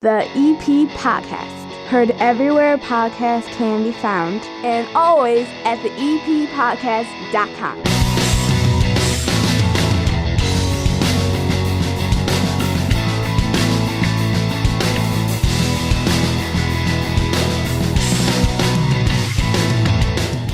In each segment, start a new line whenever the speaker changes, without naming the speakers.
The EP Podcast. Heard everywhere podcasts can be found, and always at theeppodcast.com.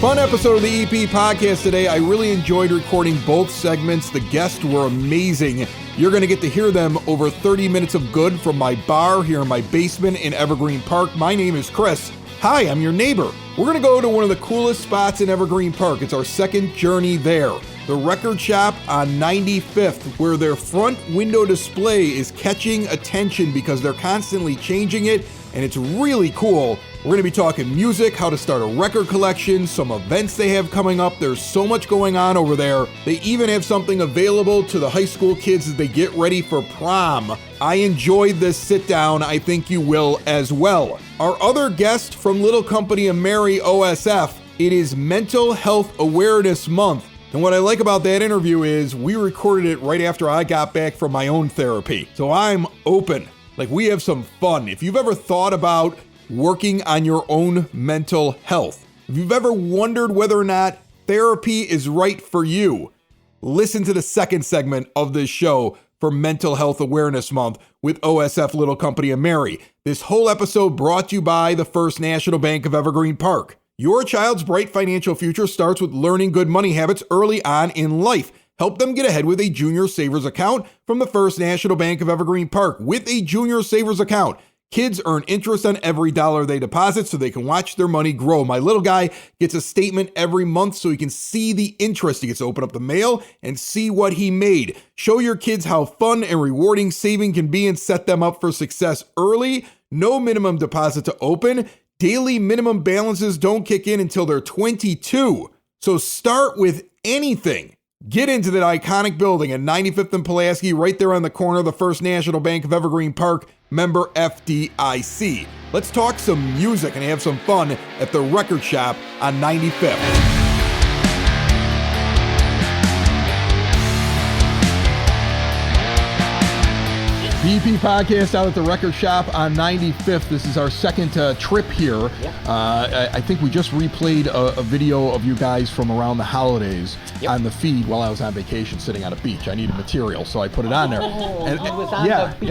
Fun episode of the EP Podcast today. I really enjoyed recording both segments. The guests were amazing. You're going to get to hear them over 30 minutes of good from my bar here in my basement in Evergreen Park. My name is Chris. Hi, I'm your neighbor. We're going to go to one of the coolest spots in Evergreen Park. It's our second journey there. The Record Shop on 95th, where their front window display is catching attention because they're constantly changing it, and it's really cool. We're going to be talking music, how to start a record collection, some events they have coming up. There's so much going on over there. They even have something available to the high school kids as they get ready for prom. I enjoyed this sit down. I think you will as well. Our other guest from Little Company of Mary OSF, it is Mental Health Awareness Month. And what I like about that interview is we recorded it right after I got back from my own therapy. So I'm open. Like, we have some fun. If you've ever thought about working on your own mental health, if you've ever wondered whether or not therapy is right for you, listen to the second segment of this show for Mental Health Awareness Month with OSF Little Company of Mary. This whole episode brought to you by the First National Bank of Evergreen Park. Your child's bright financial future starts with learning good money habits early on in life. Help them get ahead with a Junior Savers account from the First National Bank of Evergreen Park. With a Junior Savers account, kids earn interest on every dollar they deposit so they can watch their money grow. My little guy gets a statement every month so he can see the interest. He gets to open up the mail and see what he made. Show your kids how fun and rewarding saving can be and set them up for success early. No minimum deposit to open. Daily minimum balances don't kick in until they're 22. So start with anything. Get into that iconic building at 95th and Pulaski, right there on the corner of the First National Bank of Evergreen Park, member FDIC. Let's talk some music and have some fun at the Record Shop on 95th. The EP Podcast out at the Record Shop on 95th. This is our second trip here. I think we just replayed a video of you guys from around the holidays on the feed while I was on vacation sitting on a beach. I needed material, so I put it on there.
And I was on the beach.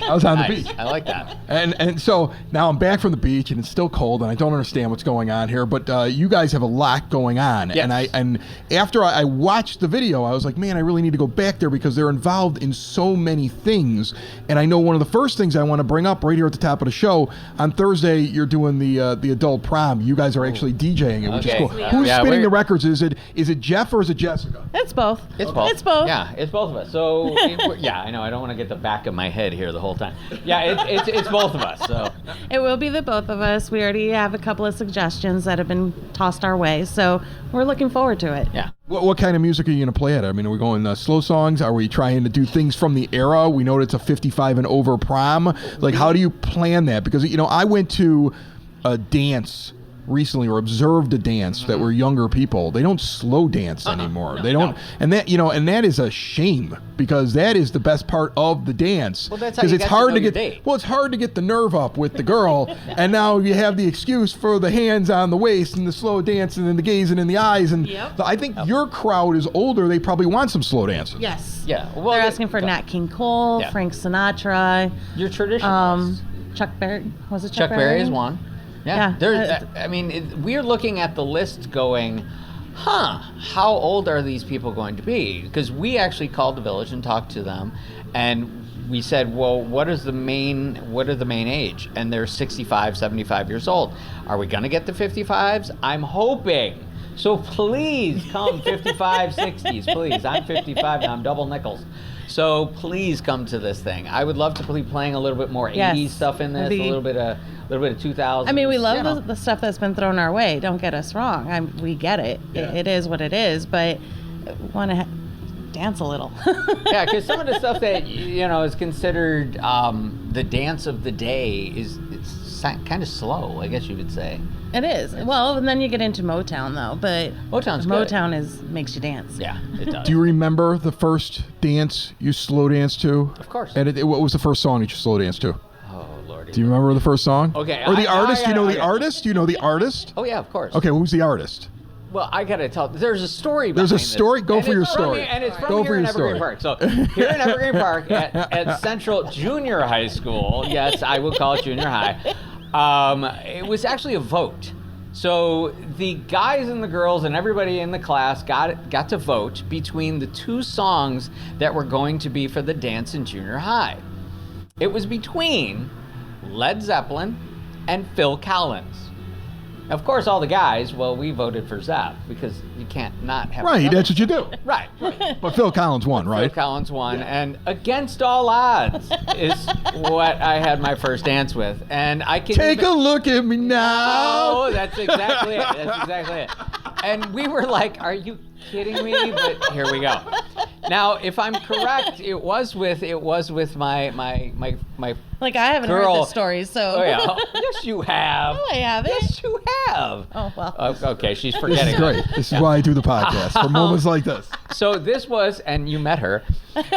I was on the beach.
I like that.
And so now I'm back from the beach, and it's still cold, and I don't understand what's going on here, but you guys have a lot going on.
Yes.
And after I watched the video, I was like, man, I really need to go back there because they're involved in so many things. And I know one of the first things I want to bring up right here at the top of the show, on Thursday, you're doing the adult prom. You guys are actually DJing it, which is cool. Who's spinning the records? Is it Jeff or is it Jessica?
It's both.
It's both.
It's both.
Yeah, it's both of us. So, I know. I don't want to get the back of my head here the whole time. Yeah, it's both of us. So
It will be the both of us. We already have a couple of suggestions that have been tossed our way, so we're looking forward to it.
Yeah.
What kind of music are you going to play at? I mean, are we going slow songs? Are we trying to do things from the era? We know it's a 55 and over prom. Like, how do you plan that? Because, I went to a dance recently, or observed a dance that were younger people. They don't slow dance anymore.
No,
they don't,
no.
and that is a shame because that is the best part of the dance.
Well, that's how you
it's
get
hard
to know your date.
Well, it's hard to get the nerve up with the girl, and now you have the excuse for the hands on the waist and the slow dancing and the gazing in the eyes. And I think your crowd is older. They probably want some slow dances.
Yes.
Yeah. Well,
They're asking for Nat King Cole, Frank Sinatra.
Your traditional.
Chuck Berry. Was it
Chuck Berry is one. Yeah.
Yeah.
We're looking at the list going, how old are these people going to be? Because we actually called the village and talked to them, and we said, well, what are the main age? And they're 65, 75 years old. Are we going to get the 55s? I'm hoping. So please come 55, 60s, please. I'm 55 now. I'm double nickels. So please come to this thing. I would love to be playing a little bit more 80s stuff in this, a little bit of 2000s.
I mean, we love the stuff that's been thrown our way. Don't get us wrong. We get it. Yeah. It is what it is, but want to dance a little.
Yeah, because some of the stuff that is considered the dance of the day it's kind of slow, I guess you could say.
It is. Well, and then you get into Motown, though. But
Motown's
Motown makes you dance.
Yeah, it does.
Do you remember the first dance you slow danced to?
Of course.
And what was the first song that you slow danced to?
Oh, Lord.
Do you remember the first song?
Okay,
Or the
I
artist? You know the
okay.
artist? You know the artist?
Oh yeah, of course.
Okay, who's the artist?
Well, I gotta tell. There's a story.
There's a
behind this.
story? Go
And
for your
it's from
story.
here- And it's from
Go
here
for
in
your
Evergreen
story.
Park. So here in Evergreen Park at Central Junior High School. Yes, I will call it junior high. It was actually a vote. So the guys and the girls and everybody in the class got to vote between the two songs that were going to be for the dance in junior high. It was between Led Zeppelin and Phil Collins. Of course, all the guys, well, we voted for Zepp because you can't not have.
Right,
another-
that's what you do.
Right.
But Phil Collins won,
Phil
right?
Collins won, and against all odds is what I had my first dance with, and I can
Take a look at me now.
Oh, that's exactly it. That's exactly it. And we were like, "Are you kidding me?" But here we go. Now, if I'm correct, it was with my
Like I haven't
girl.
heard this story, so.
Oh yeah. Yes, you have.
No, I haven't.
Yes, you have.
Oh well.
Okay, she's
This
forgetting.
is great. This is why I do the podcast, for moments like this.
So this was, and you met her.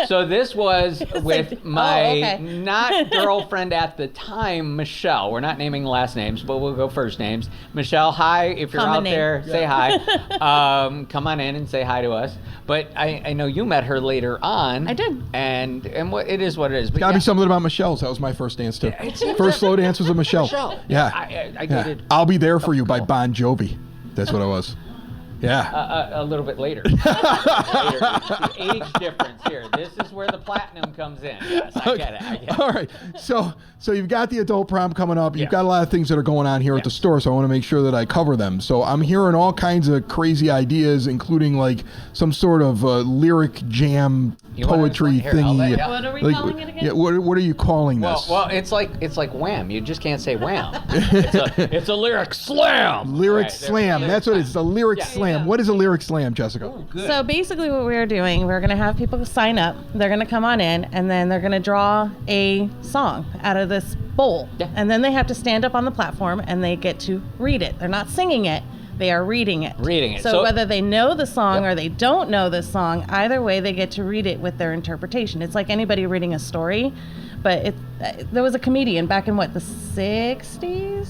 So this was with my
okay.
not girlfriend at the time, Michelle. We're not naming last names, but we'll go first names. Michelle, hi. If you're
Common
out
name.
there, say hi. Come on in and say hi to us. But I know you met her later on.
I did.
And what it is what it is. But
Gotta
yeah,
be something about Michelle's. That was my first dance too.
it's-
First slow dance was a Michelle.
Michelle.
Yeah.
I
Yeah.
dated
I'll Be There For You by Bon Jovi. That's what it was. Yeah.
a little bit later. Later. The age difference here. This is where the platinum comes in. Yes, I get it. I get it.
All right. So you've got the adult prom coming up. You've
Yes.
got a lot of things that are going on here at the
Yes.
store, so I want to make sure that I cover them. So I'm hearing all kinds of crazy ideas, including like some sort of lyric jam
You wanna
poetry
explain? Here, I'll let
thingy.
you-
What are we
Like,
calling it again?
Yeah, what are you calling
Well,
this?
well, it's like wham. You just can't say wham. It's a lyric slam.
Lyric
Right, there-
slam.
lyric
That's what it
slam.
is. A lyric
Yeah.
slam. What is a lyric slam, Jessica?
Good.
So basically, what we're doing, we're going to have people sign up. They're going to come on in, and then they're going to draw a song out of this bowl.
Yeah.
And then they have to stand up on the platform, and they get to read it. They're not singing it. They are reading it.
Reading it.
So,
So-
whether they know the song
Yep.
or they don't know the song, either way, they get to read it with their interpretation. It's like anybody reading a story, but there was a comedian back in, the 60s?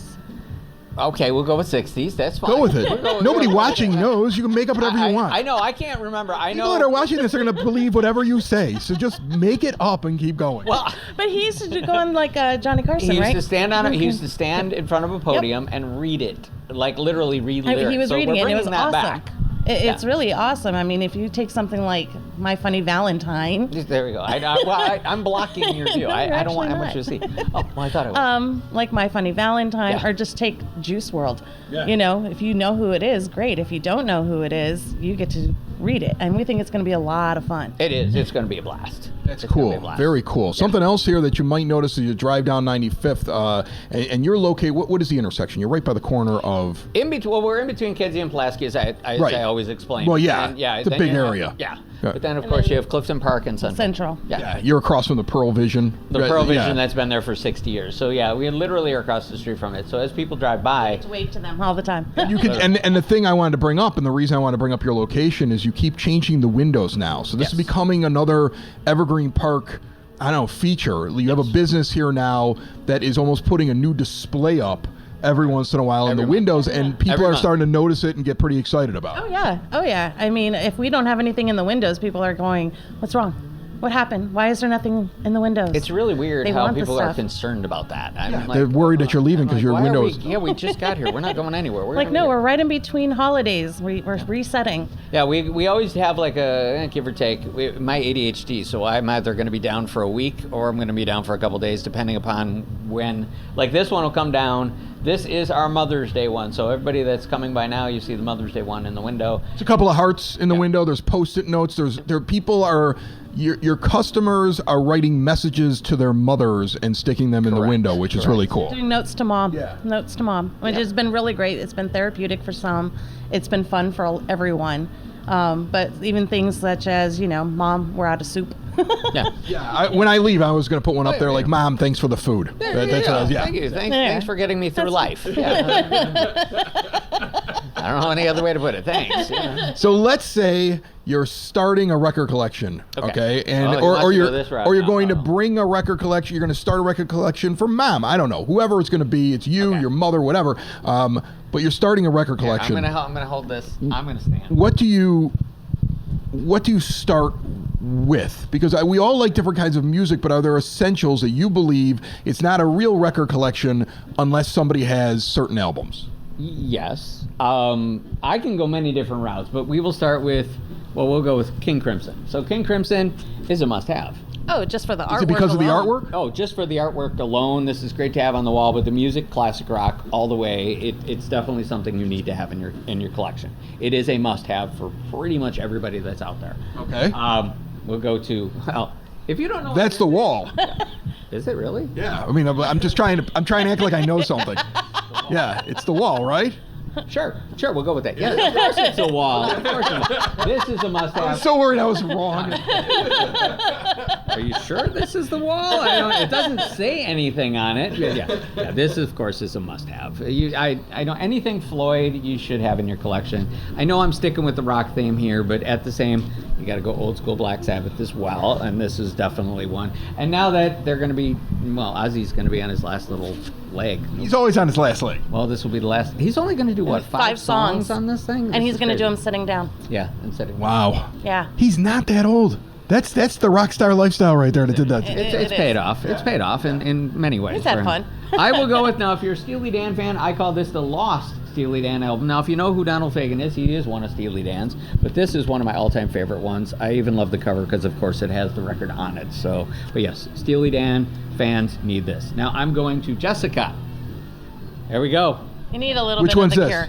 Okay, we'll go with 60s. That's fine.
Go with it.
We'll go with
Nobody
it.
watching knows. You can make up whatever you want.
I know. I can't remember. I
People
know.
that are watching this are going to believe whatever you say. So just make it up and keep going.
Well,
But he used to go on like Johnny Carson,
he used
right?
to stand on it. He used to stand in front of a podium and read it, like literally read lyrics.
He was
so
reading
we're
it, and it was
bringing that
awesome.
back.
It's really awesome. I mean, if you take something like My Funny Valentine,
There we go. I'm blocking your view.
No,
I
you're
don't want
actually
you to see. Oh, well, I thought it was.
like My Funny Valentine,
Yeah.
or just take Juice WRLD.
Yeah.
You know, if you know who it is, great. If you don't know who it is, you get to read it, and we think it's going to be a lot of fun.
It is. It's going to be a blast.
That's
It's gonna be a
cool.
blast.
Very cool. Something else here that you might notice as you drive down 95th, and you're located. What is the intersection? You're right by the corner of.
In between, well, we're in between Kedzie and Pulaski, as I
Right.
always explain.
Well, yeah,
And, yeah,
it's a
then
big
you have-
area.
Yeah.
Yeah.
But then, of course, you have Clifton Park and Central.
Central.
Yeah.
You're across from the Pearl Vision.
The
Right,
Pearl Vision
yeah.
that's been there for 60 years. So, yeah, we literally are across the street from it. So, as people drive by,
Wave to them all the time.
You can, and the thing I wanted to bring up, and the reason I want to bring up your location is you keep changing the windows now. So this is
Yes.
becoming another Evergreen Park, I don't know, feature. You have a business here now that is almost putting a new display up every once in a while in
Every
the
month.
windows, and people
Every
are
month.
starting to notice it and get pretty excited about
Oh
it.
yeah, oh yeah. I mean, if we don't have anything in the windows, people are going, "What's wrong? What happened? Why is there nothing in the windows?"
it's really weird
They
how
want the
people are
stuff.
concerned about that. I'm like,
They're worried that you're leaving
I'm
because
like,
your
why are
windows.
we, yeah, we just got here. We're not going anywhere. We're
Like,
gonna
no,
be
we're
here.
right in between holidays. We're resetting.
Yeah, we always have like a give or take. My ADHD, so I'm either going to be down for a week or I'm going to be down for a couple days, depending upon when. Like this one will come down. This is our Mother's Day one, so everybody that's coming by now, you see the Mother's Day one in the window.
There's a couple of hearts in the window. There's Post-it notes. Your customers are writing messages to their mothers and sticking them in the
Correct.
window, which is really cool.
Doing notes to mom.
Yeah.
Notes to mom, which has been really great. It's been therapeutic for some. It's been fun for everyone. But even things such as, Mom, we're out of soup.
Yeah.
Yeah, when I leave, I was going to put one up there like, Mom, thanks for the food. That's what I was, yeah.
Thank you.
Yeah.
Thanks for getting me through life. Yeah. I don't know any other way to put it. Thanks. Yeah.
So let's say you're starting a record collection, okay? And
Oh, you must
or
go
you're
this route
or you're
now.
going to bring a record collection. You're going to start a record collection for mom. I don't know, whoever it's going to be. It's you,
Okay.
your mother, whatever. But you're starting a record
Here,
collection.
I'm gonna hold this. I'm gonna stand.
What do you start with? Because we all like different kinds of music, but are there essentials that you believe it's not a real record collection unless somebody has certain albums?
Yes. I can go many different routes, but we will start with, we'll go with King Crimson. So King Crimson is a must-have.
Oh, just for the artwork.
Is it because of the
alone.
artwork?
Oh, just for the artwork alone, this is great to have on the wall. But the music, classic rock, all the way, it's definitely something you need to have in your collection. It is a must-have for pretty much everybody that's out there.
Okay.
We'll go to, well, if you don't know,
That's the wall.
Is it really?
Yeah. I mean, I'm trying to act like I know something. Yeah, it's the wall, right?
Sure. We'll go with that. Yeah, of course it's a wall. Of course this is a
I'm
must-have.
so worried I was wrong.
Are you sure this is the wall? It doesn't say anything on it. Yeah. This, of course, is a must-have. I know anything Floyd you should have in your collection. I know I'm sticking with the rock theme here, but at the same, you got to go old school Black Sabbath as well, and this is definitely one. And now that they're going to be, Ozzy's going to be on his last little leg.
He's always on his last leg.
Well, this will be the last. He's only going to do what?
5 songs
on this thing,
And he's going to do them sitting down.
Yeah, and sitting.
Wow.
Yeah.
He's not that old. That's the rock star lifestyle right there that did that.
It's
It
paid
is.
off. It's paid off in many ways.
He's had
for him.
fun.
I will go with, now, if you're a Steely Dan fan, I call this the Lost Steely Dan album. Now, if you know who Donald Fagen is, he is one of Steely Dan's, but this is one of my all-time favorite ones. I even love the cover because, of course, it has the record on it. So, but yes, Steely Dan fans need this. Now, I'm going to Jessica. There we go.
You need a little
Which
bit
one's
of the
this?
Cure.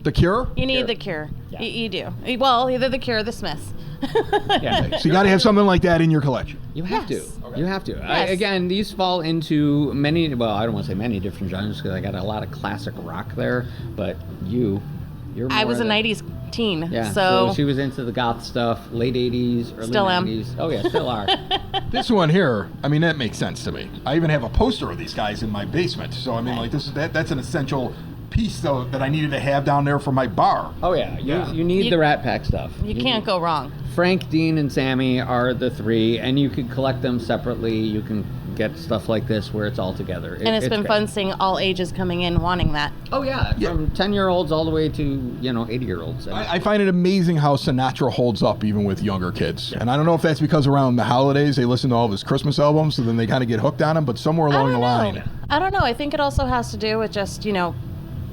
The Cure?
You need
Cure.
the Cure.
Yeah.
You do. Well, either the Cure or the Smiths.
Yeah.
So you got to have something like that in your collection.
You have
Yes.
to. You have to.
Yes.
Again, these fall into many, well, I don't want to say many different genres because I got a lot of classic rock there, but you're
I
more
was a
the-
90s teen.
Yeah,
So,
she was into the goth stuff, late 80s, early
Still am.
90s. Oh, yeah, still are.
This one here, I mean, that makes sense to me. I even have a poster of these guys in my basement. So I mean, like that's an essential piece though that I needed to have down there for my bar.
Oh, yeah, you need
You-
the Rat Pack stuff.
you can't go wrong.
Frank, Dean, and Sammy are the three, and you can collect them separately. You can get stuff like this where it's all together.
And it's been
great.
fun seeing all ages coming in wanting that.
Oh, yeah, from 10-year-olds all the way to, 80-year-olds.
I find it amazing how Sinatra holds up even with younger kids. And I don't know if that's because around the holidays they listen to all of his Christmas albums, so then they kind of get hooked on him, but somewhere along the line.
I don't know. I think it also has to do with just,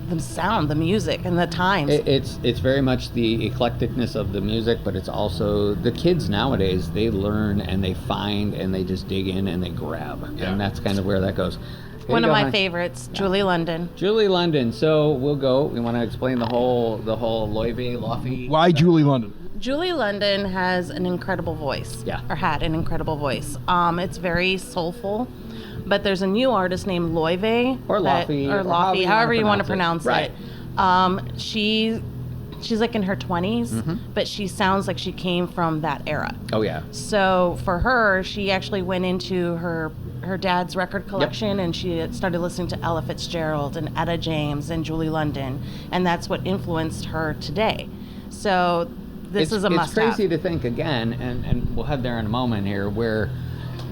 the sound, the music, and the times.
It's very much the eclecticness of the music, but it's also the kids nowadays. They learn and they find and they just dig in and they grab, and that's kind of where that goes. Here
One
you
of
go,
my
hon.
favorites, Julie London.
Julie London. So we'll go. We want to explain the whole Loewe Lofi.
Why Julie London?
Julie London has an incredible voice.
Yeah.
Or had an incredible voice. It's very soulful. But there's a new artist named Loewe.
Or Lofi,
Or
or
Lofi, however you want to pronounce
Right.
it. She's like in her 20s,
Mm-hmm.
but she sounds like she came from that era.
Oh yeah.
So for her, she actually went into her dad's record collection and she started listening to Ella Fitzgerald and Etta James and Julie London, and that's what influenced her today. So this is a must-have.
It's crazy to think again, and we'll head there in a moment here, where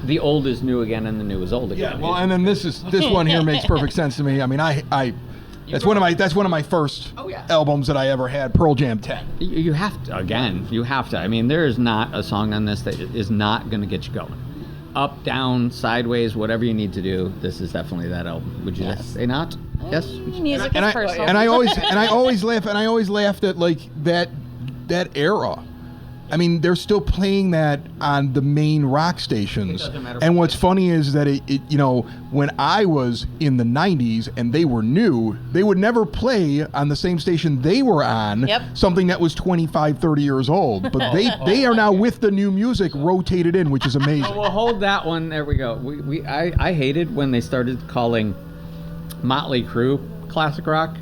the old is new again and the new is old again.
Well, and then this one here makes perfect sense to me. I mean, that's one of my first
Oh, yeah.
albums that I ever had, Pearl Jam 10.
You have to, again, you have to. I mean, there is not a song on this that is not going to get you going. Up, down, sideways, whatever you need to do, this is definitely that album. Would you say not? Yes?
Music
And
is
I
personal.
and I always laughed at like that era. I mean, they're still playing that on the main rock stations.
It doesn't matter.
And what's funny is that it when I was in the 90s and they were new, they would never play on the same station they were on,
Yep.
something that was 25, 30 years old. But they are now with the new music rotated in, which is amazing.
Well, hold that one. There we go. I hated when they started calling Motley Crue classic rock.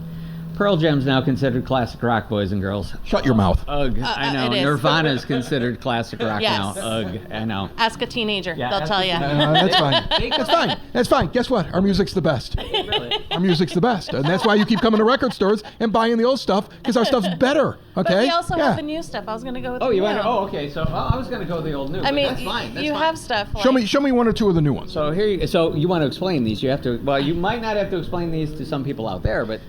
Pearl Jam's now considered classic rock, boys and girls.
Shut your mouth.
Ugh, I know.
it is.
Nirvana is considered classic rock
Yes.
now. Ugh, I know.
Ask a teenager;
Yeah,
they'll
ask
tell
a
you.
teenager.
That's fine. That's fine. That's fine. Guess what? Our music's the best.
Really.
Our music's the best. And that's why you keep coming to record stores and buying the old stuff, because our stuff's better. Okay?
But we also have the new stuff. I was going to go with
Oh,
the
you
new.
want to? Oh, okay. So I was going to go with the old new.
I
but
mean,
that's fine. That's
you
fine.
have stuff.
Show me one or two of the new ones.
So so you want to explain these? You have to. Well, you might not have to explain these to some people out there, but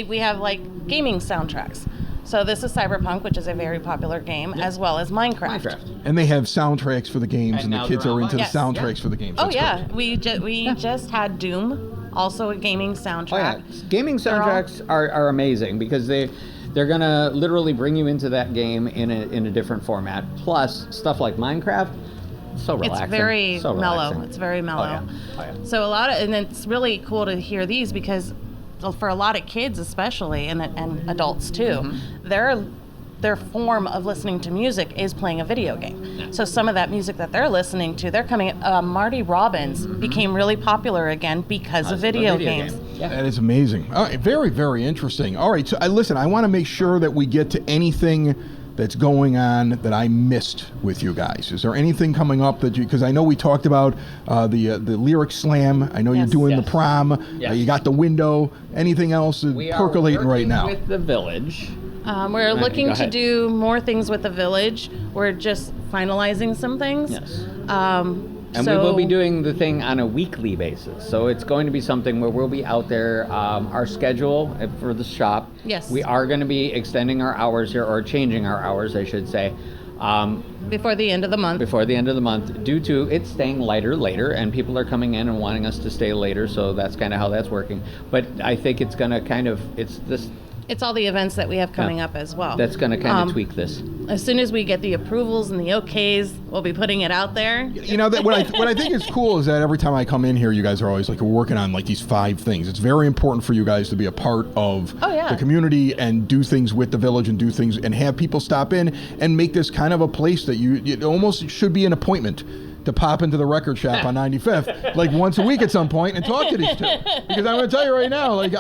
we have like gaming soundtracks. So this is Cyberpunk, which is a very popular game, as well as Minecraft.
And they have soundtracks for the games, and the
now
kids
they're
are into
online.
the soundtracks for the games.
Oh
That's
yeah,
great.
we just had Doom, also a gaming soundtrack.
Oh yeah, gaming soundtracks are amazing because they're gonna literally bring you into that game in a different format. Plus stuff like Minecraft, so relaxing.
It's very
so
mellow.
relaxing.
It's very mellow.
Oh yeah.
So and it's really cool to hear these because for a lot of kids especially, and adults too, their form of listening to music is playing a video game. So some of that music that they're listening to, they're coming. Marty Robbins became really popular again because of video games.
Yeah.
That is amazing. All right, very, very interesting. All right, so listen, I want to make sure that we get to anything that's going on that I missed with you guys. Is there anything coming up that because I know we talked about the lyric slam. I know you're doing the prom.
Yes.
You got the window. Anything else is
We are
percolating right
working
now?
with the Village.
We're looking
go
to
ahead.
do more things with the Village. We're just finalizing some things.
Yes.
And
we will be doing the thing on a weekly basis. So it's going to be something where we'll be out there. Our schedule for the shop,
Yes.
we are going to be extending our hours here, or changing our hours, I should say,
before the end of the month.
due to it staying lighter later, and people are coming in and wanting us to stay later, so that's kind of how that's working. But I think it's going to
It's all the events that we have coming up as well.
that's going to kind of tweak this.
As soon as we get the approvals and the okays, we'll be putting it out there.
You know, that what I think is cool is that every time I come in here, you guys are always like, we're working on like these 5 things. It's very important for you guys to be a part of the community and do things with the Village and do things and have people stop in and make this kind of a place that it almost should be an appointment to pop into the record shop on 95th like once a week at some point and talk to these two. Because I'm going to tell you right now, like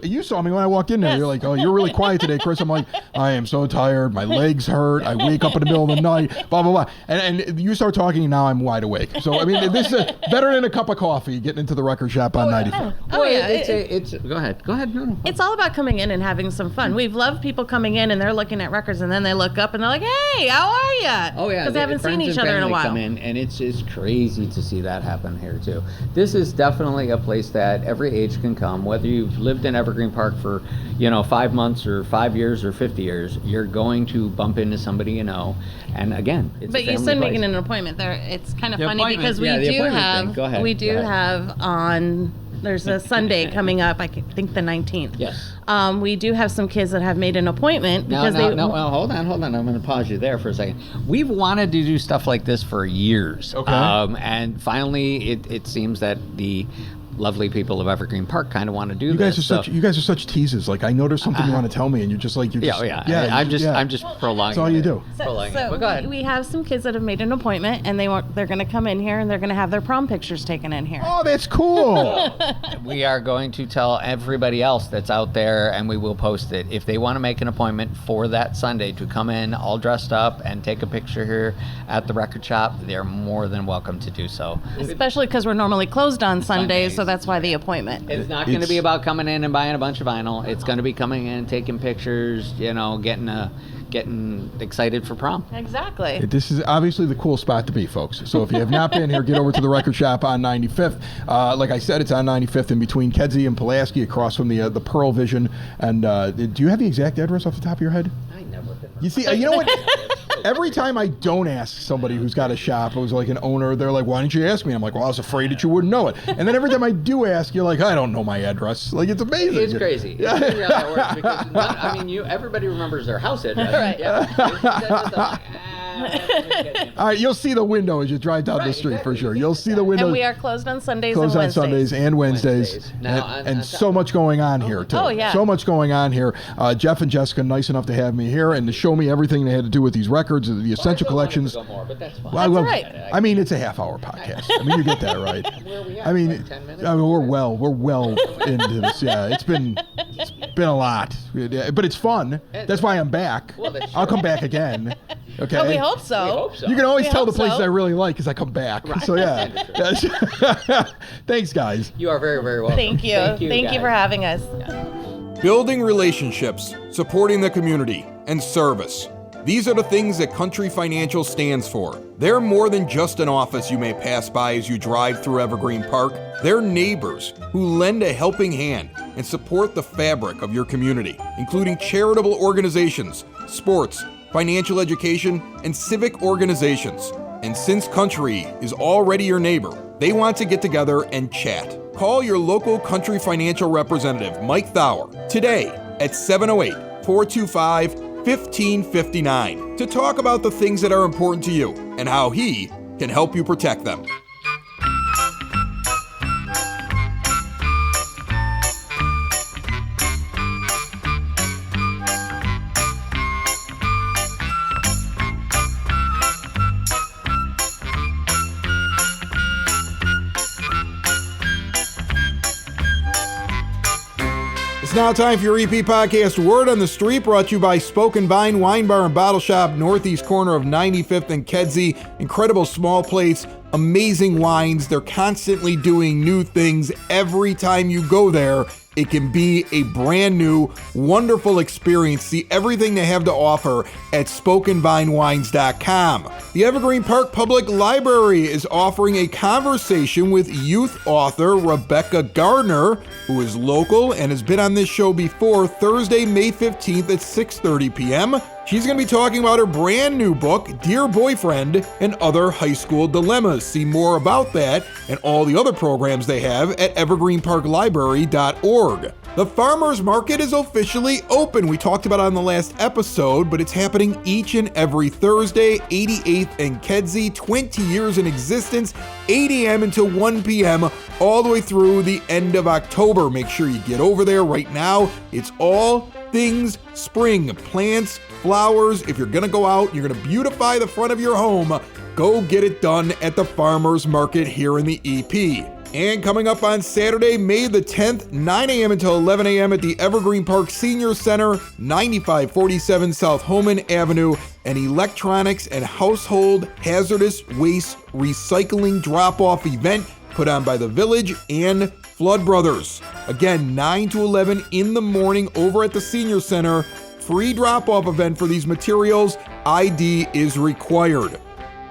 you saw me when I walked in there. You're like, oh, you're really quiet today, Chris. I'm like, I am so tired. My legs hurt. I wake up in the middle of the night, blah, blah, blah. And you start talking and now I'm wide awake. So, I mean, this is better than a cup of coffee getting into the record shop on 95th.
Oh, yeah.
It's go ahead. No.
It's all about coming in and having some fun. We've loved people coming in and they're looking at records and then they look up and they're like, hey, how are you?
Oh yeah,
Because they haven't seen
friends
each
and
other in a
family
while.
Come in, and it's crazy to see that happen here too. This is definitely a place that every age can come. Whether you've lived in Evergreen Park for 5 months or 5 years or 50 years, you're going to bump into somebody you know. And again, it's
But
a
you
family
said
place.
making an appointment there. It's kind of
The
funny
appointment,
because we
yeah, the
do
appointment
have
thing. Go ahead,
we
go
do
ahead.
have on. There's a Sunday coming up. I think the 19th.
Yes.
We do have some kids that have made an appointment because
Well, hold on. I'm going to pause you there for a second. We've wanted to do stuff like this for years.
Okay.
And finally, it seems that the lovely people of Evergreen Park kind of want to do
You
this.
guys are such teases. Like I know there's something you want to tell me, and you're just like
I'm just prolonging.
That's all you do.
Prolonging it. But go ahead.
we have some kids that have made an appointment and they're going to come in here and they're going to have their prom pictures taken in here.
Oh, that's cool.
We are going to tell everybody else that's out there, and we will post it. If they want to make an appointment for that Sunday to come in all dressed up and take a picture here at the record shop, they're more than welcome to do so.
Especially because we're normally closed on Sundays, so that's why the appointment.
It's not going to be about coming in and buying a bunch of vinyl. It's going to be coming in, taking pictures, getting excited for prom.
Exactly.
This is obviously the cool spot to be, folks. So if you have not been here, get over to the record shop on 95th. Like I said, it's on 95th in between Kedzie and Pulaski, across from the Pearl Vision. And do you have the exact address off the top of your head?
I never been.
You see, you know what? Every time I don't ask somebody who's got a shop, who's like an owner, they're like, why didn't you ask me? I'm like, well, I was afraid that you wouldn't know it. And then every time I do ask, you're like, I don't know my address. Like, it's amazing.
It's crazy. It's crazy how that works because everybody remembers their house address.
Right.
Yeah.
All right, you'll see the window as you drive down the street for sure. You'll see the window.
And we are closed on Sundays
Closed
and
on
Wednesdays.
Sundays and Wednesdays.
Wednesdays. Now,
And so much going on here, too.
Oh, yeah.
So much going on here. Jeff and Jessica, nice enough to have me here and to show me everything they had to do with these records, the essential collections.
But that's fine.
Well,
That's all right.
I mean, it's a half-hour podcast. I mean, you get that right.
Where are we at?
I mean,
Like 10 minutes?
we're well into this. Yeah, it's been a lot, but it's fun. That's why I'm back.
Well, that's
I'll
true.
come back again. Okay.
But we hope so.
We hope so.
You can always
We
tell the
hope
places
so.
I really like because I come back. So yeah. Thanks, guys.
You are very, very welcome.
Thank you. Thank you
guys.
for having us.
Building relationships, supporting the community, and service. These are the things that Country Financial stands for. They're more than just an office you may pass by as you drive through Evergreen Park. They're neighbors who lend a helping hand and support the fabric of your community, including charitable organizations, sports, financial education, and civic organizations. And since Country is already your neighbor, they want to get together and chat. Call your local Country Financial representative, Mike Thauer, today at 708-425-1559 to talk about the things that are important to you and how he can help you protect them. It's now time for your EP podcast, Word on the Street, brought to you by Spoken Vine Wine Bar and Bottle Shop, northeast corner of 95th and Kedzie. Incredible small plates, amazing wines. They're constantly doing new things. Every time you go there, it can be a brand new, wonderful experience. See everything they have to offer at SpokenVineWines.com. The Evergreen Park Public Library is offering a conversation with youth author Rebecca Gardner, who is local and has been on this show before, Thursday, May 15th at 6:30 p.m. She's going to be talking about her brand new book, Dear Boyfriend and Other High School Dilemmas. See more about that and all the other programs they have at evergreenparklibrary.org. The Farmers Market is officially open. We talked about it on the last episode, but it's happening each and every Thursday, 88th and Kedzie, 20 years in existence, 8 a.m. until 1 p.m., all the way through the end of October. Make sure you get over there right now. It's all things spring, plants, flowers. If you're going to go out, you're going to beautify the front of your home, go get it done at the Farmers Market here in the EP. And coming up on Saturday, May the 10th, 9 a.m. until 11 a.m. at the Evergreen Park Senior Center, 9547 South Holman Avenue, an electronics and household hazardous waste recycling drop-off event put on by the Village and Flood Brothers. Again, 9 to 11 in the morning over at the Senior Center. Free drop-off event for these materials. ID is required.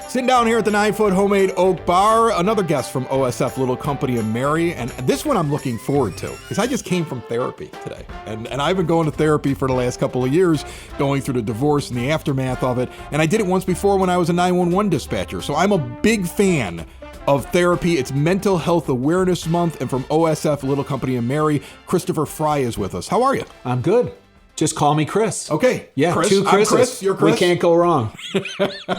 Sitting down here at the 9-foot Homemade Oak Bar, another guest from OSF Little Company of Mary, and this one I'm looking forward to because I just came from therapy today, and I've been going to therapy for the last couple of years, going through the divorce and the aftermath of it, and I did it once before when I was a 911 dispatcher, so I'm a big fan of therapy. It's Mental Health Awareness Month, and from OSF Little Company of Mary, Christopher Fry is with us. How are you?
I'm good. Just call me Chris.
Okay.
Yeah,
Chris,
two Chris's.
I'm Chris. You're Chris.
We can't go wrong.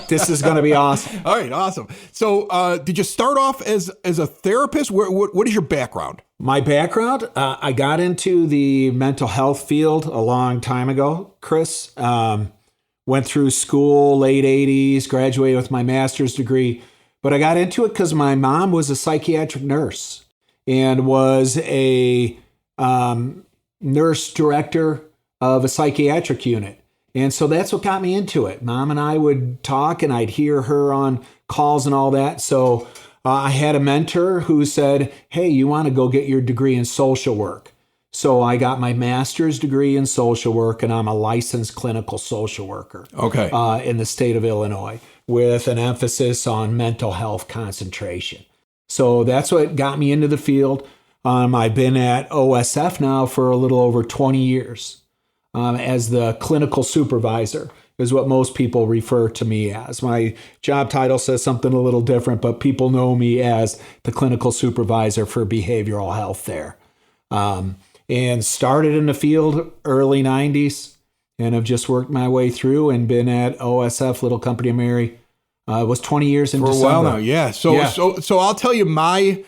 This is going to be awesome.
All right, awesome. So, did you start off as a therapist? What is your background?
My background, I got into the mental health field a long time ago, Chris. Went through school, late 80s, graduated with my master's degree. But I got into it because my mom was a psychiatric nurse and was a nurse director of a psychiatric unit. And so that's what got me into it. Mom and I would talk and I'd hear her on calls and all that. So I had a mentor who said, hey, you want to go get your degree in social work. So I got my master's degree in social work and I'm a licensed clinical social worker.
Okay.
In the state of Illinois with an emphasis on mental health concentration. So that's what got me into the field. I've been at OSF now for a little over 20 years. As the clinical supervisor is what most people refer to me as. My job title says something a little different, but people know me as the clinical supervisor for behavioral health there. And started in the field early 90s and have just worked my way through and been at OSF Little Company of Mary. Was 20 years in
For
December.
a while now, yeah. So I'll tell you my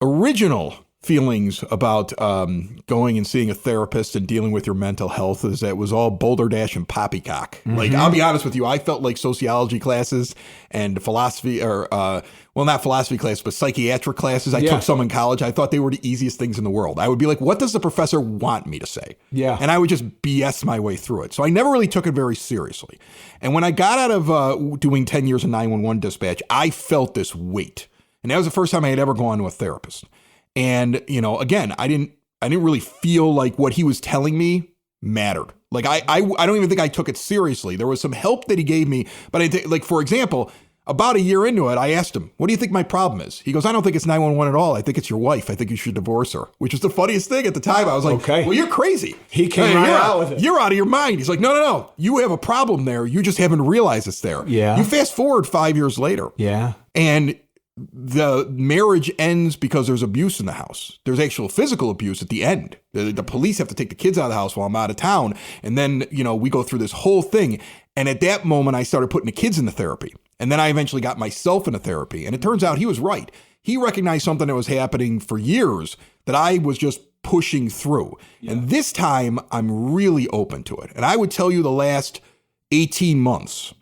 original feelings about going and seeing a therapist and dealing with your mental health is that it was all boulder dash and poppycock. Like, I'll be honest with you, I felt like sociology classes and philosophy or well, not philosophy classes, but psychiatric classes. I took some in college. I thought they were the easiest things in the world. I would be like, what does the professor want me to say?
Yeah.
And I would just BS my way through it. So I never really took it very seriously. And when I got out of doing 10 years in 911 dispatch, I felt this weight. And that was the first time I had ever gone to a therapist. And, you know, again, I didn't really feel like what he was telling me mattered. Like, I don't even think I took it seriously. There was some help that he gave me, but like, for example, about a year into it, I asked him, what do you think my problem is? He goes, I don't think it's 911 at all. I think it's your wife. I think you should divorce her, which was the funniest thing at the time. I was like,
okay,
well, you're crazy.
He came right out with it.
You're out of your mind. He's like, no. You have a problem there. You just haven't realized it's there.
Yeah.
You fast forward 5 years later.
Yeah.
And the marriage ends because there's abuse in the house. There's actual physical abuse at the end. The police have to take the kids out of the house while I'm out of town. And then, you know, we go through this whole thing. And at that moment, I started putting the kids into therapy. And then I eventually got myself into therapy. And it turns out he was right. He recognized something that was happening for years that I was just pushing through. Yeah. And this time, I'm really open to it. And I would tell you the last 18 months,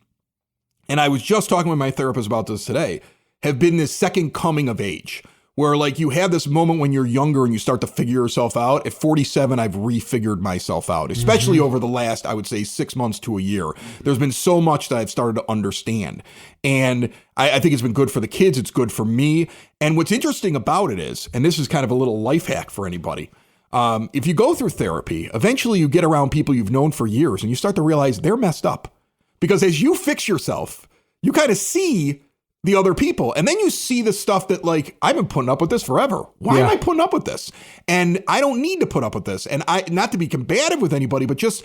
and I was just talking with my therapist about this today, have been this second coming of age where, like, you have this moment when you're younger and you start to figure yourself out. At 47, I've refigured myself out, especially over the last, I would say, 6 months to a year. There's been so much that I've started to understand. And I think it's been good for the kids. It's good for me. And what's interesting about it is, and this is kind of a little life hack for anybody, if you go through therapy, eventually you get around people you've known for years and you start to realize they're messed up. Because as you fix yourself, you kind of see the other people. And then you see the stuff that, like, I've been putting up with this forever. Why am I putting up with this? And I don't need to put up with this. And not to be combative with anybody, but just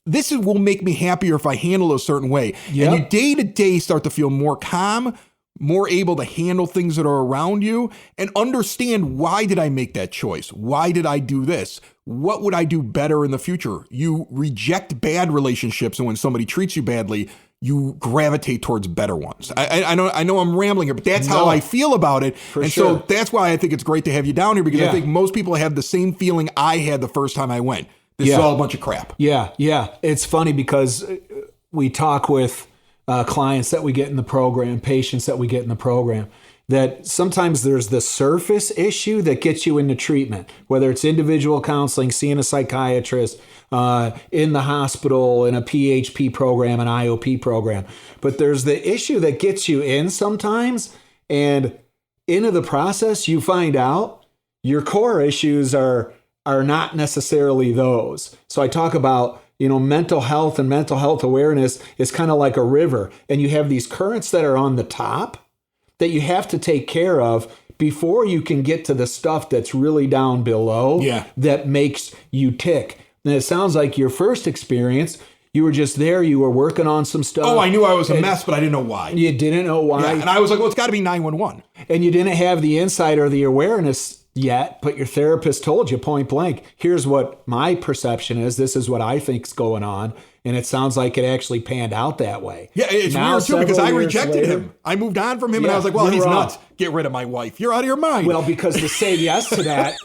this will make me happier if I handle it a certain way. Yep. And you day to day start to feel more calm, more able to handle things that are around you and understand, why did I make that choice? Why did I do this? What would I do better in the future? You reject bad relationships, and when somebody treats you badly, you gravitate towards better ones. I know I'm rambling here, but that's how I feel about it. And so that's why I think it's great to have you down here, because I think most people have the same feeling I had the first time I went. This is all a bunch of crap. Yeah.
It's funny because we talk with clients that we get in the program, patients that we get in the program, that sometimes there's the surface issue that gets you into treatment, whether it's individual counseling, seeing a psychiatrist, in the hospital, in a PHP program, an IOP program. But there's the issue that gets you in sometimes, and into the process, you find out your core issues are not necessarily those. So I talk about, mental health and mental health awareness is kind of like a river, and you have these currents that are on the top that you have to take care of before you can get to the stuff that's really down below that makes you tick. And it sounds like your first experience, you were just there, you were working on some stuff.
Oh, I knew I was a mess, but I didn't know why.
You didn't know why.
Yeah, and I was like, well, it's got to be 911.
And you didn't have the insight or the awareness yet, but your therapist told you point blank, here's what my perception is, this is what I think's going on. And it sounds like it actually panned out that way.
Yeah, it's weird too, because I rejected him. I moved on from him, and I was like, well, he's nuts. Get rid of my wife. You're out of your mind.
Well, because to say yes to that,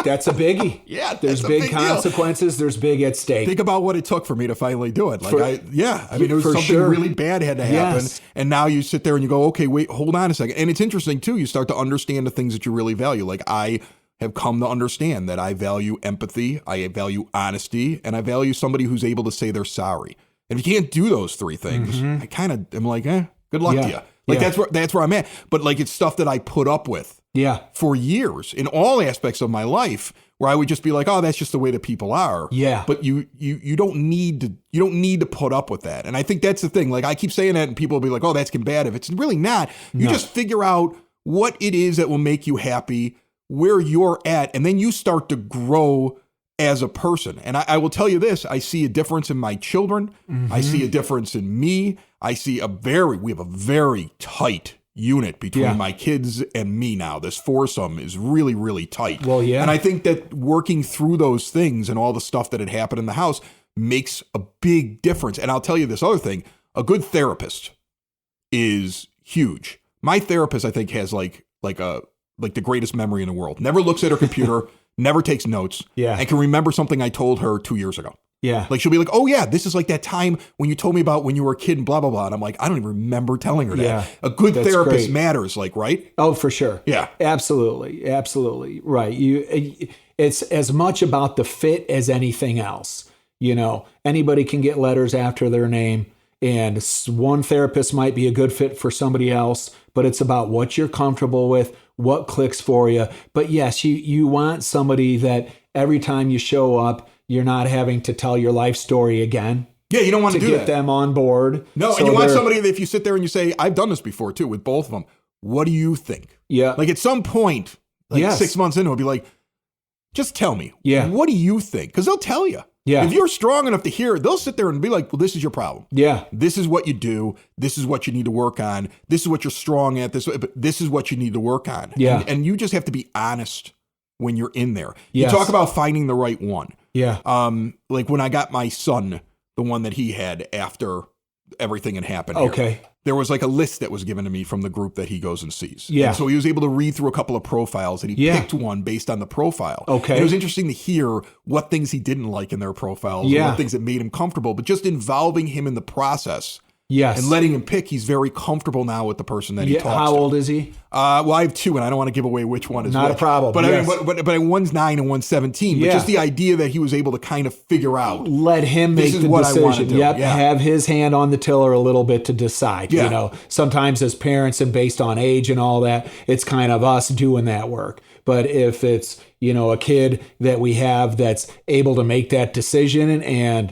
that's a biggie.
Yeah,
there's big consequences. Deal. There's big at stake.
Think about what it took for me to finally do it. Like, there was something really bad had to happen. Yes. And now you sit there and you go, okay, wait, hold on a second. And it's interesting too. You start to understand the things that you really value. Like, I have come to understand that I value empathy, I value honesty, and I value somebody who's able to say they're sorry. And if you can't do those three things, I kind of am like, good luck to you. Like, that's where I'm at. But like, it's stuff that I put up with for years in all aspects of my life, where I would just be like, oh, that's just the way that people are. Yeah. But you don't need to put up with that. And I think that's the thing. Like, I keep saying that and people will be like, oh, that's combative. It's really not. You just figure out what it is that will make you happy, where you're at, and then you start to grow as a person. And I will tell you this, I see a difference in my children. I see a difference in me. We have a very tight unit between my kids and me now. This foursome is really, really tight. Well, yeah. And I think that working through those things and all the stuff that had happened in the house makes a big difference. And I'll tell you this other thing, a good therapist is huge. My therapist, I think, has like like the greatest memory in the world. Never looks at her computer, never takes notes,
Yeah.
and can remember something I told her 2 years ago.
Yeah.
Like she'll be like, oh yeah, this is like that time when you told me about when you were a kid and blah, blah, blah. And I'm like, I don't even remember telling her that.
Yeah.
A good
That's
therapist
great.
matters, like, right?
Oh, for sure.
Yeah.
Absolutely. Absolutely. Right. It's as much about the fit as anything else. You know, anybody can get letters after their name, and one therapist might be a good fit for somebody else, but it's about what you're comfortable with, what clicks for you. But yes, you want somebody that every time you show up, you're not having to tell your life story again
Yeah, you don't want
to
to do
get
that.
them on board.
No,
So
and you want
they're-
somebody that if you sit there and you say, I've done this before too with both of them. What do you think?
Yeah.
Like at some point, like
Yes.
6 months into it, be like, just tell me.
Yeah.
What do you think? Because they'll tell you.
Yeah.
If you're strong enough to hear it, they'll sit there and be like, well, this is your problem.
Yeah.
This is what you do. This is what you need to work on. This is what you're strong at. But this is what you need to work on.
Yeah.
And you just have to be honest when you're in there.
Yes.
You talk about finding the right one.
Yeah.
Like when I got my son, the one that he had after everything had happened. here,
Okay.
there was like a list that was given to me from the group that he goes and sees.
Yeah.
And so he was able to read through a couple of profiles and he
Yeah.
picked one based on the profile.
Okay.
And it was interesting to hear what things he didn't like in their profiles and
Yeah.
what things that made him comfortable, but just involving him in the process
Yes.
and letting him pick. He's very comfortable now with the person that he
Yeah.
talks
How
to.
old is he?
Well, I have two, and I don't want to give away which one is
Not a
which.
problem,
But
yes.
I mean, but one's 9 and one's 17. But
Yeah.
just the idea that he was able to kind of figure out.
Let him
This
make
is
the
what I wanna
decision.
do.
Yep.
Yeah.
Have his hand on the tiller a little bit to decide.
Yeah.
You know, sometimes as parents and based on age and all that, it's kind of us doing that work. But if it's, you know, a kid that we have that's able to make that decision and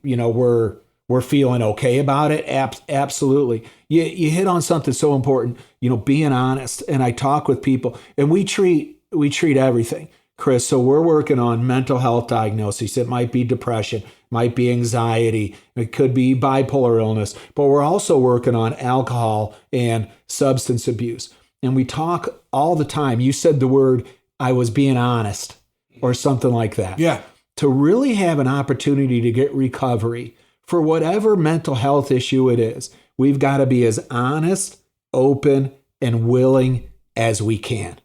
you know, we're feeling okay about it. Absolutely. You hit on something so important, you know, being honest. And I talk with people and we treat everything, Chris. So we're working on mental health diagnoses. It might be depression, might be anxiety. It could be bipolar illness, but we're also working on alcohol and substance abuse. And we talk all the time. You said the word, I was being honest or something like that.
Yeah.
To really have an opportunity to get recovery for whatever mental health issue it is, we've got to be as honest, open, and willing as we can.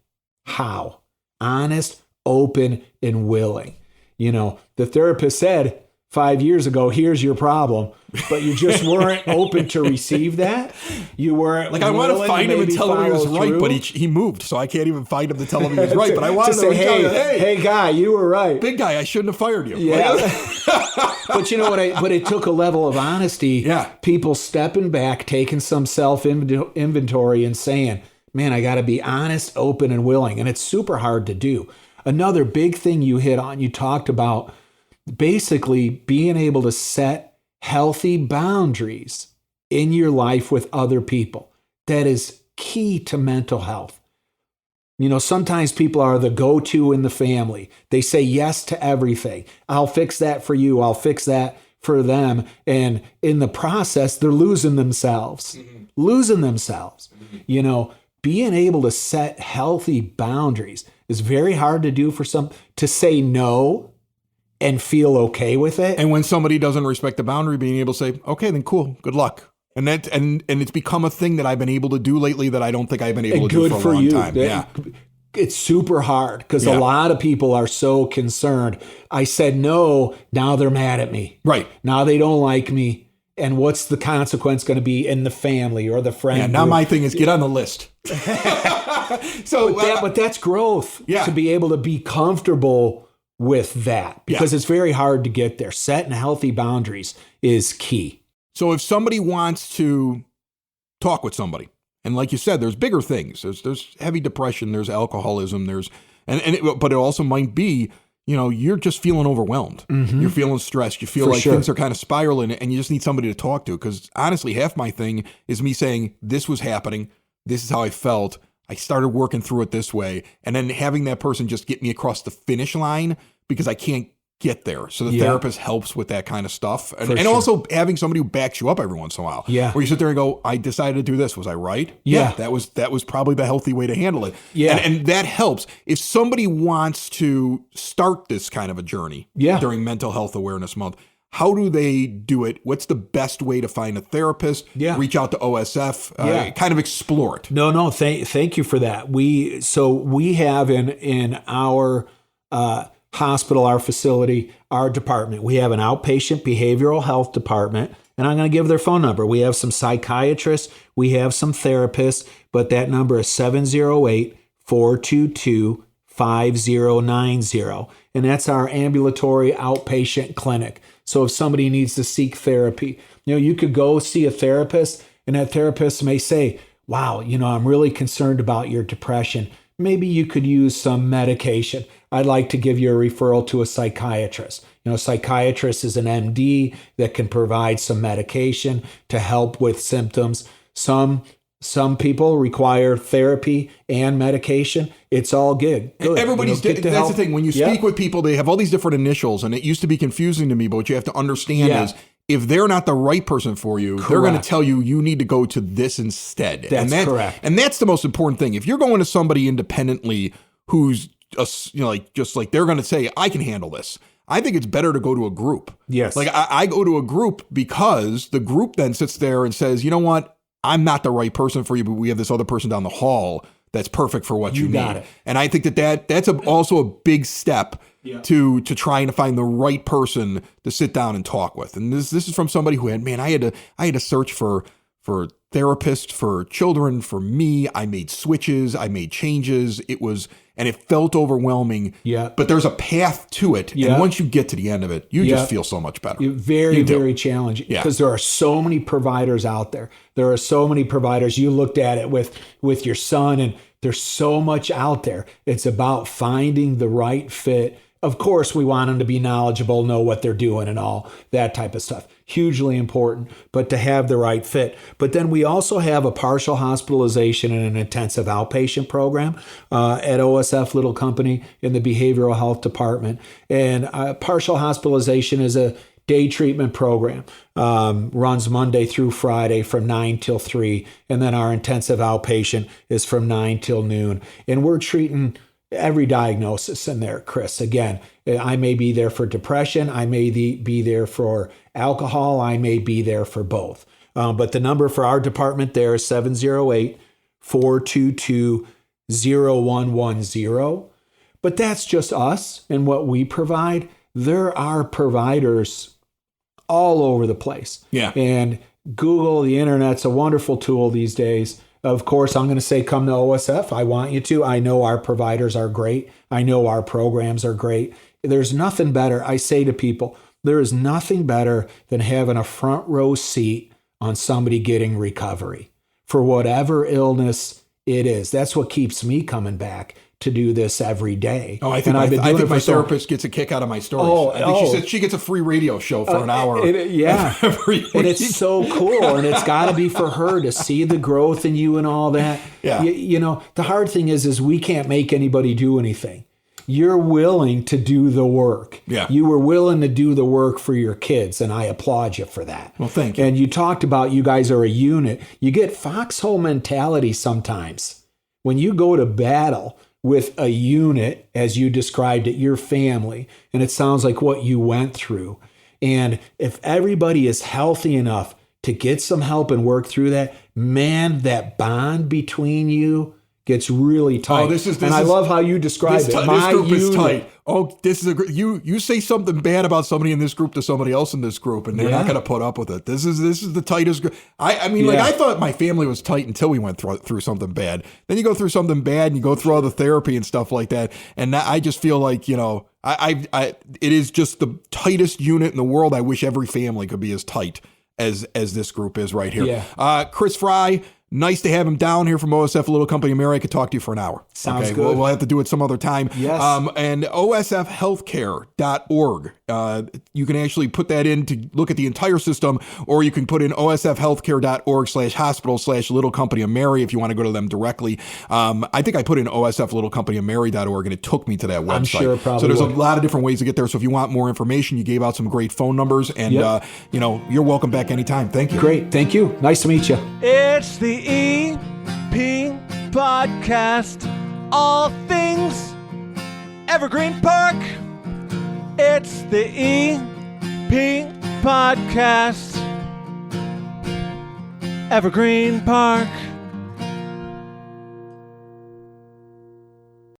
How? Honest, open, and willing. You know, the therapist said 5 years ago, here's your problem, but you just weren't open to receive that. You weren't
Like I want to
willing
find him and
maybe
tell him he was
follow
right,
through.
but he moved, so I can't even find him to tell him he was right. But I want
to
to
say,
tell you,
hey, guy, you were right.
big guy, I shouldn't have fired you.
Yeah.
Like,
But you know what? But it took a level of honesty.
Yeah.
People stepping back, taking some self inventory and saying, man, I got to be honest, open, and willing. And it's super hard to do. Another big thing you hit on, you talked about basically being able to set healthy boundaries in your life with other people. That is key to mental health. You know, sometimes people are the go-to in the family. They say yes to everything. I'll fix that for you. I'll fix that for them. And in the process, they're losing themselves. You know, being able to set healthy boundaries is very hard to do for some, to say no and feel okay with it.
and when somebody doesn't respect the boundary, being able to say, okay, then cool, good luck. And that and it's become a thing that I've been able to do lately that I don't think I've been able to do
Good
for a long
you.
time. Yeah.
It's super hard because
Yeah.
a lot of people are so concerned. I said no, now they're mad at me.
Right.
Now they don't like me. And what's the consequence going to be in the family or the friend
Yeah, now
group?
my thing is get on the list. So
But that's growth.
Yeah.
To be able to be comfortable with that because
Yeah.
it's very hard to get there. Setting healthy boundaries is key.
So if somebody wants to talk with somebody, and like you said, there's bigger things. There's heavy depression. There's alcoholism. But it also might be, you know, you're just feeling overwhelmed. You're feeling stressed. You feel
For
like
sure.
things are kind of spiraling, and you just need somebody to talk to. Because honestly, half my thing is me saying this was happening. This is how I felt. I started working through it this way, and then having that person just get me across the finish line because I can't get there. So the
Yeah.
therapist helps with that kind of stuff. And,
For
and
sure.
also having somebody who backs you up every once in a while.
Yeah.
Where you sit there and go, I decided to do this. Was I right?
Yeah.
That was probably the healthy way to handle it.
Yeah.
And that helps. If somebody wants to start this kind of a journey
Yeah.
during Mental Health Awareness Month, How do they do it? What's the best way to find a therapist?
Yeah.
Reach out to OSF.
Yeah.
Kind of explore it.
No. Thank you for that. We have in our hospital, our facility, our department, we have an outpatient behavioral health department, and I'm going to give their phone number. We have some psychiatrists, we have some therapists, but that number is 708-422-5090. And that's our ambulatory outpatient clinic. So if somebody needs to seek therapy, you could go see a therapist, and that therapist may say, wow, I'm really concerned about your depression. Maybe you could use some medication. I'd like to give you a referral to a psychiatrist. A psychiatrist is an MD that can provide some medication to help with symptoms. Some people require therapy and medication. It's all good.
Everybody's that's the thing. When you speak with people, they have all these different initials, and it used to be confusing to me. But what you have to understand is, if they're not the right person for you, they're going to tell you need to go to this instead.
That's correct.
And that's the most important thing. If you're going to somebody independently who's just like they're going to say, I can handle this, I think it's better to go to a group.
Yes.
Like I go to a group because the group then sits there and says, you know what? I'm not the right person for you, but we have this other person down the hall that's perfect for what you need.
Got it.
And I think that's also a big step to trying to find the right person to sit down and talk with. And this is from somebody who I had to search for therapists for children, for me. I made switches, I made changes. And it felt overwhelming.
Yeah.
But there's a path to it.
Yeah.
And once you get to the end of it, you just feel so much better.
Very challenging, because there are so many providers out there. There are so many providers. You looked at it with your son, and there's so much out there. It's about finding the right fit. Of course, we want them to be knowledgeable, know what they're doing and all that type of stuff. Hugely important, but to have the right fit. But then we also have a partial hospitalization and an intensive outpatient program at OSF Little Company in the behavioral health department. And partial hospitalization is a day treatment program, runs Monday through Friday from 9 till 3. And then our intensive outpatient is from 9 till noon. And we're treating every diagnosis in there, Chris. Again, I may be there for depression. I may be there for alcohol. I may be there for both. But the number for our department there is 708-422-0110. But that's just us and what we provide. There are providers all over the place.
Yeah.
And Google, the internet's a wonderful tool these days. Of course, I'm going to say come to OSF. I want you to. I know our providers are great. I know our programs are great. There's nothing better. I say to people, there is nothing better than having a front row seat on somebody getting recovery for whatever illness it is. That's what keeps me coming back to do this every day.
Oh, I think my therapist gets a kick out of my stories. I think she said she gets a free radio show for an hour. Every week.
And it's so cool. And it's got to be for her to see the growth in you and all that.
Yeah.
The hard thing is we can't make anybody do anything. You're willing to do the work.
Yeah.
You were willing to do the work for your kids, and I applaud you for that.
Well, thank you.
And you talked about you guys are a unit. You get foxhole mentality sometimes. When you go to battle with a unit, as you described it, your family, and it sounds like what you went through. And if everybody is healthy enough to get some help and work through that, man, that bond between you gets really tight. I love how you describe it.
This group is tight. Oh, this is you say something bad about somebody in this group to somebody else in this group, and they're not going to put up with it. This is the tightest group. I thought my family was tight until we went through something bad. Then you go through something bad, and you go through all the therapy and stuff like that. And I just feel like it is just the tightest unit in the world. I wish every family could be as tight as this group is right here.
Yeah.
Chris Fry. Nice to have him down here from OSF Little Company of Mary. I could talk to you for an hour.
Sounds good.
We'll have to do it some other time.
Yes.
And osfhealthcare.org. You can actually put that in to look at the entire system, or you can put in osfhealthcare.org/hospital/Little Company of Mary if you want to go to them directly. I think I put in osflittlecompanyofmary.org, and it took me to that website.
I'm sure probably
So there's
would.
a lot of different ways to get there. So if you want more information, you gave out some great phone numbers, and you're welcome back anytime. Thank you.
Great. Thank you. Nice to meet you.
It's the EP Podcast. All things Evergreen Park. It's the EP Podcast. Evergreen Park.